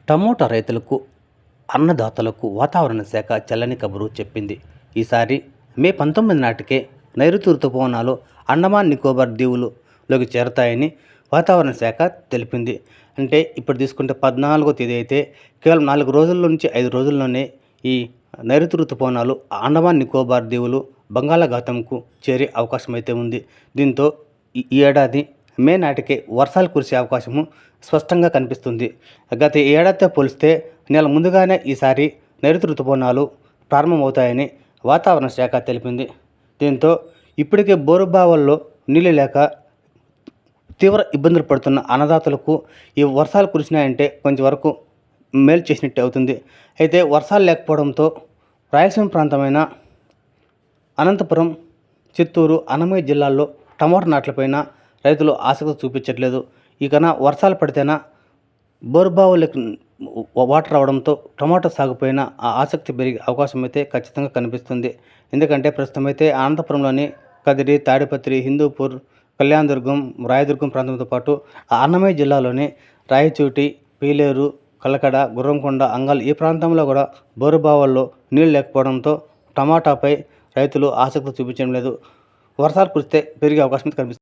Tomato రైతులకు, అన్నదాతలకు వాతావరణ శాఖ చల్లని కబురు చెప్పింది. ఈసారి మే 19 నాటికే నైరుతి రుతుపవనాలు అండమాన్ నికోబార్ దీవులలోకి చేరతాయని వాతావరణ శాఖ తెలిపింది. అంటే ఇప్పుడు తీసుకుంటే 14వ తేదీ అయితే కేవలం 4 రోజుల నుంచి 5 రోజుల్లోనే ఈ నైరుతి రుతుపవనాలు అండమాన్ నికోబార్ దీవులు బంగాళాఖాతంకు చేరే అవకాశం అయితే ఉంది. దీంతో ఈ ఏడాది మే నాటికే వర్షాలు కురిసే అవకాశము స్పష్టంగా కనిపిస్తుంది. గత ఏడాదితో పోలిస్తే నెల ముందుగానే ఈసారి నైరుతి రుతుపవనాలు ప్రారంభమవుతాయని వాతావరణ శాఖ తెలిపింది. దీంతో ఇప్పటికే బోరుబావుల్లో నీళ్లు లేక తీవ్ర ఇబ్బందులు పడుతున్న అన్నదాతలకు ఈ వర్షాలు కురిసినాయంటే కొంచెం వరకు మేలు చేసినట్టు అవుతుంది. అయితే వర్షాలు లేకపోవడంతో రాయలసీమ ప్రాంతమైన అనంతపురం, చిత్తూరు, అన్నమయ్య జిల్లాల్లో టమోటా నాట్లపైన రైతులు ఆసక్తి చూపించట్లేదు. ఇకనా వర్షాలు పడితేనా బోరుబావులకు వాటర్ రావడంతో టమాటా సాగుపైన ఆ ఆసక్తి పెరిగే అవకాశం అయితే ఖచ్చితంగా కనిపిస్తుంది. ఎందుకంటే ప్రస్తుతం అయితే అనంతపురంలోని కదిరి, తాడిపత్రి, హిందూపూర్, కళ్యాణదుర్గం, రాయదుర్గం ప్రాంతంతో పాటు అన్నమయ్య జిల్లాలోని రాయచోటి, పీలేరు, కలకడ, గుర్రంకొండ, అంగల్ ఈ ప్రాంతంలో కూడా బోరుబావుల్లో నీళ్లు లేకపోవడంతో టమాటాపై రైతులు ఆసక్తి చూపించడం లేదు. వర్షాలు కురిస్తే పెరిగే అవకాశం కనిపిస్తుంది.